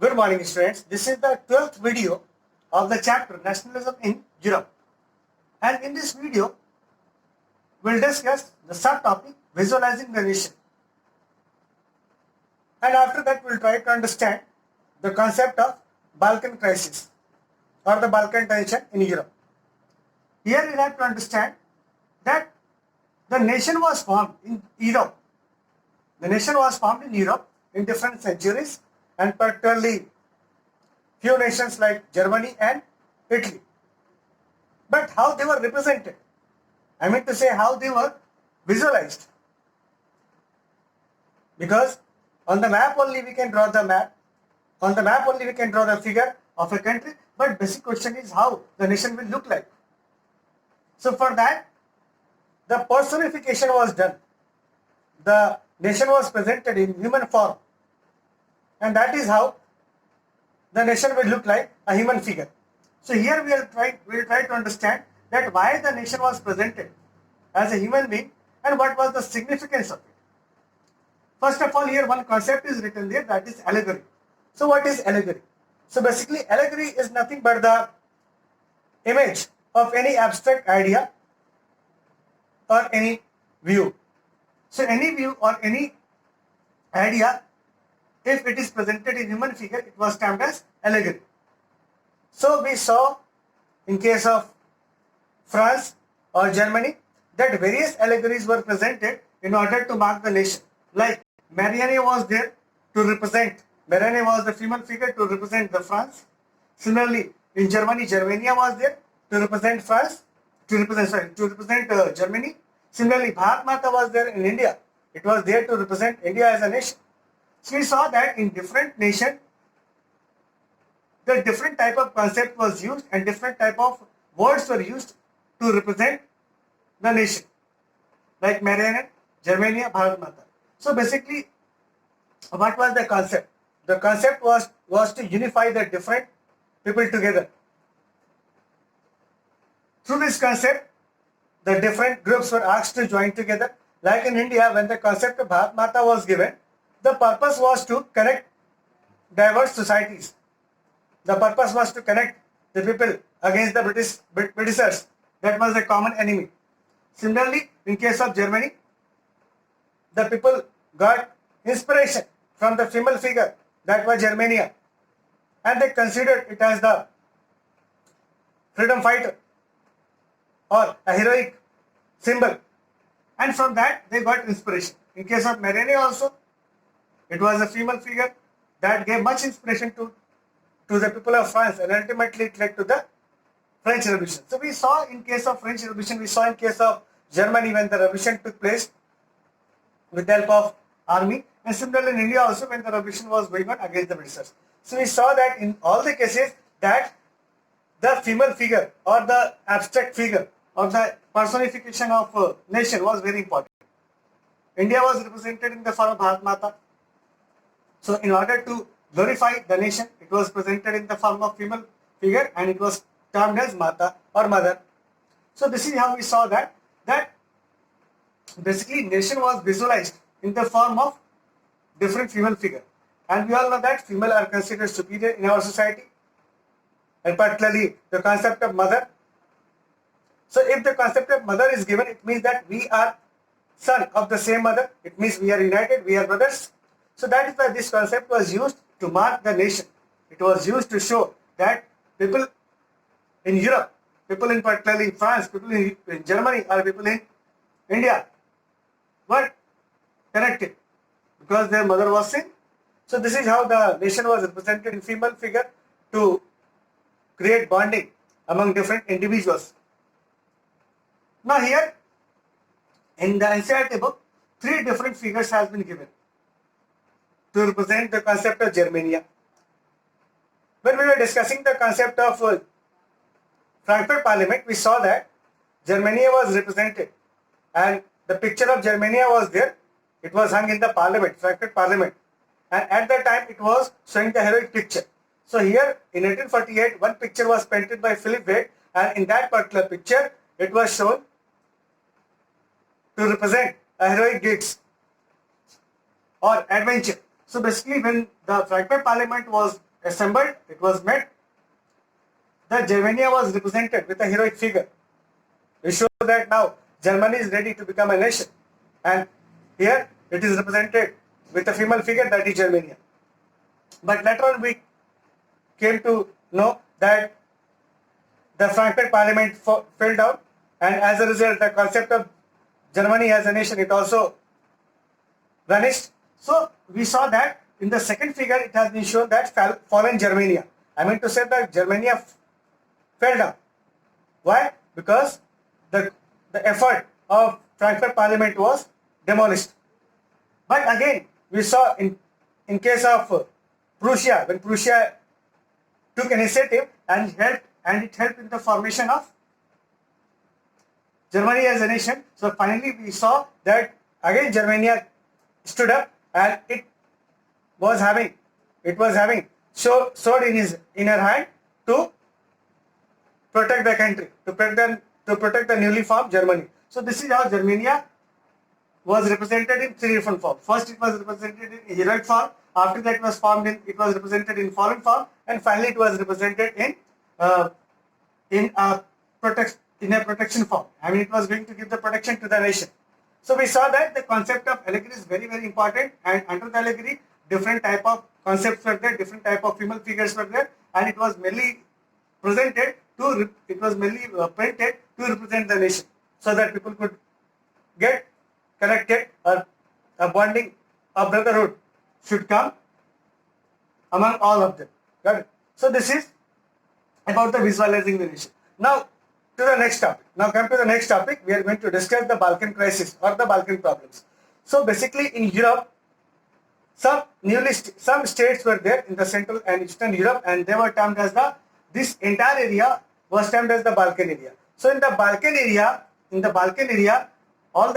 Good morning, students. This is the 12th video of the chapter Nationalism in Europe. And in this video, we'll discuss the subtopic Visualizing the Nation. And after that, we'll try to understand the concept of Balkan crisis or the Balkan tension in Europe. Here we'll have to understand that the nation was formed in Europe. The nation was formed in Europe in different centuries, and particularly few nations like Germany and Italy. But how they were represented, I mean to say how they were visualized. Because on the map only we can draw the map, on the map only we can draw the figure of a country, but basic question is how the nation will look like. So for that, the personification was done. The nation was presented in human form, and that is how the nation will look like a human figure. So here we will try to understand that why the nation was presented as a human being and what was the significance of it. First of all, here one concept is written there, that is allegory. So what is allegory? So basically allegory is nothing but the image of any abstract idea or any view. So any view or any idea, if it is presented in human figure, it was termed as allegory. So we saw in case of France or Germany that various allegories were presented in order to mark the nation. Like Marianne was there to represent, Marianne was the female figure to represent the France. Similarly, in Germany, Germania was there to represent France, to represent Germany. Similarly, Bharat Mata was there in India. It was there to represent India as a nation. So we saw that in different nations, the different type of concept was used and different type of words were used to represent the nation. Like Marianne, Germania, Bharat Mata. So basically, what was the concept? The concept was to unify the different people together. Through this concept, the different groups were asked to join together. Like in India, when the concept of Bharat Mata was given, the purpose was to connect diverse societies. The purpose was to connect the people against the Britishers. That was a common enemy. Similarly, in case of Germany, the people got inspiration from the female figure, that was Germania, and they considered it as the freedom fighter or a heroic symbol, and from that they got inspiration. In case of Marianne also, it was a female figure that gave much inspiration to the people of France, and ultimately it led to the French Revolution. So we saw in case of French Revolution, we saw in case of Germany when the revolution took place with the help of army, and similarly in India also when the revolution was going on against the Britishers. So we saw that in all the cases that the female figure or the abstract figure or the personification of a nation was very important. India was represented in the form of Bharat Mata. So in order to glorify the nation, it was presented in the form of female figure and it was termed as Mata or Mother. So this is how we saw that basically nation was visualized in the form of different female figure. And we all know that female are considered superior in our society, and particularly the concept of mother. So if the concept of mother is given, it means that we are son of the same mother. It means we are united, we are brothers. So that is why this concept was used to mark the nation. It was used to show that people in Europe, people in particularly in France, people in Germany, or people in India were connected because their mother was same. So this is how the nation was represented in female figure to create bonding among different individuals. Now here in the NCERT book, 3 different figures has been given to represent the concept of Germania. When we were discussing the concept of Frankfurt Parliament, we saw that Germania was represented and the picture of Germania was there. It was hung in the Parliament, Frankfurt Parliament, and at that time it was showing the heroic picture. So here in 1848, one picture was painted by Philip Wade, and in that particular picture it was shown to represent a heroic deeds or adventure. So basically when the Frankfurt Parliament was assembled, it was met. The Germania was represented with a heroic figure. We show that now Germany is ready to become a nation, and here it is represented with a female figure, that is Germania. But later on we came to know that the Frankfurt Parliament fell down, and as a result the concept of Germany as a nation, it also vanished. So we saw that in the second figure it has been shown that fallen Germania. I mean to say that Germania fell down. Why? Because the effort of Frankfurt Parliament was demolished. But again, we saw in case of Prussia, when Prussia took initiative and it helped in the formation of Germany as a nation. So finally we saw that again Germania stood up, and it was having sword in her hand to protect the country, to protect the newly formed Germany. So this is how Germania was represented in three different forms. First, it was represented in heroic form. After that, it was represented in fallen form, and finally, it was represented in a protection form. I mean, it was going to give the protection to the nation. So we saw that the concept of allegory is very, very important, and under the allegory, different type of concepts were there, different type of female figures were there, and it was mainly printed to represent the nation, so that people could get connected, or a bonding, a brotherhood should come among all of them. Got it? So this is about the visualizing the nation. Now to the next topic. Now come to the next topic. We are going to discuss the Balkan crisis or the Balkan problems. So basically in Europe, some states were there in the Central and Eastern Europe, and they were termed as this entire area was termed as the Balkan area. So in the Balkan area, all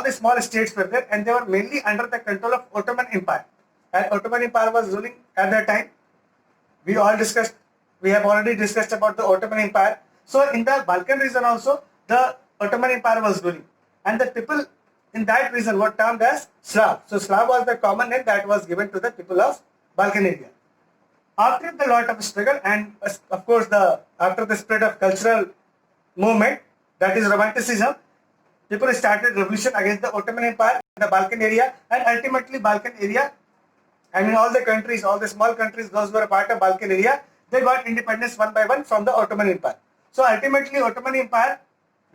the small states were there, and they were mainly under the control of Ottoman Empire. And Ottoman Empire was ruling at that time. We have already discussed about the Ottoman Empire. So in the Balkan region also, the Ottoman Empire was ruling, and the people in that region were termed as Slav. So Slav was the common name that was given to the people of Balkan area. After the lot of struggle, and of course after the spread of cultural movement, that is Romanticism, people started revolution against the Ottoman Empire in the Balkan area, and ultimately Balkan area, I mean all the countries, all the small countries, those who were a part of Balkan area, they got independence one by one from the Ottoman Empire. So ultimately Ottoman Empire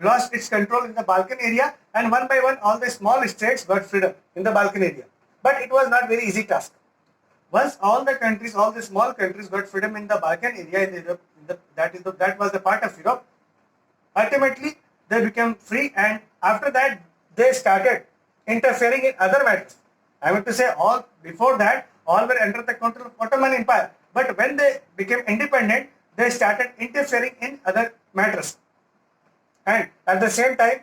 lost its control in the Balkan area, and one by one all the small states got freedom in the Balkan area. But it was not very easy task. Once all the small countries got freedom in the Balkan area, that was the part of Europe, ultimately they became free, and after that they started interfering in other matters. I mean to say, before that all were under the control of Ottoman Empire, but when they became independent, they started interfering in other matters. And at the same time,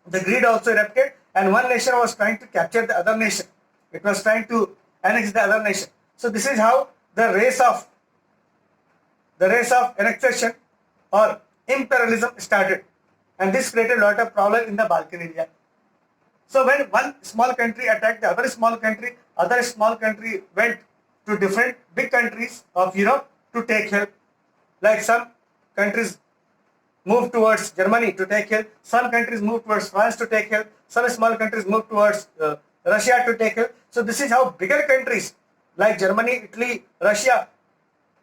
the greed also erupted, and one nation was trying to capture the other nation. It was trying to annex the other nation. So this is how the race of annexation or imperialism started, and this created a lot of problem in the Balkan area. So when one small country attacked the other small country went to different big countries of Europe to take help. Like some countries moved towards Germany to take help, some countries moved towards France to take help, some small countries moved towards Russia to take help. So this is how bigger countries like Germany, Italy, Russia,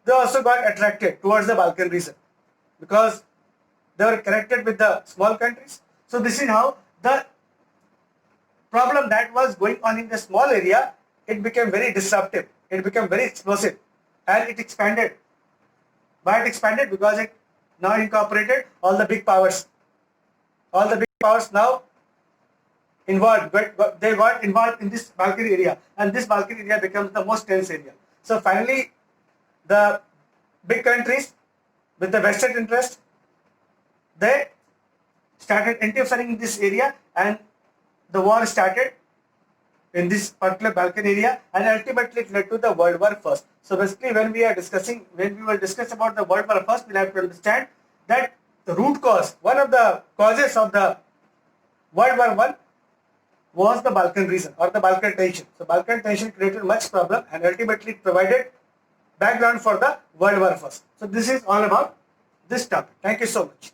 they also got attracted towards the Balkan region because they were connected with the small countries. So this is how the problem that was going on in the small area, it became very disruptive, it became very explosive, and it expanded. Why it expanded? Because it now incorporated all the big powers. All the big powers now they got involved in this Balkan area, and this Balkan area becomes the most tense area. So finally, the big countries with the vested interest, they started interfering in this area, and the war started in this particular Balkan area, and ultimately it led to the World War I. So basically, when we will discuss about the World War I, we'll have to understand that the root cause, one of the causes of the World War I was the Balkan region or the Balkan tension. So Balkan tension created much problem, and ultimately it provided background for the World War I. So this is all about this topic. Thank you so much.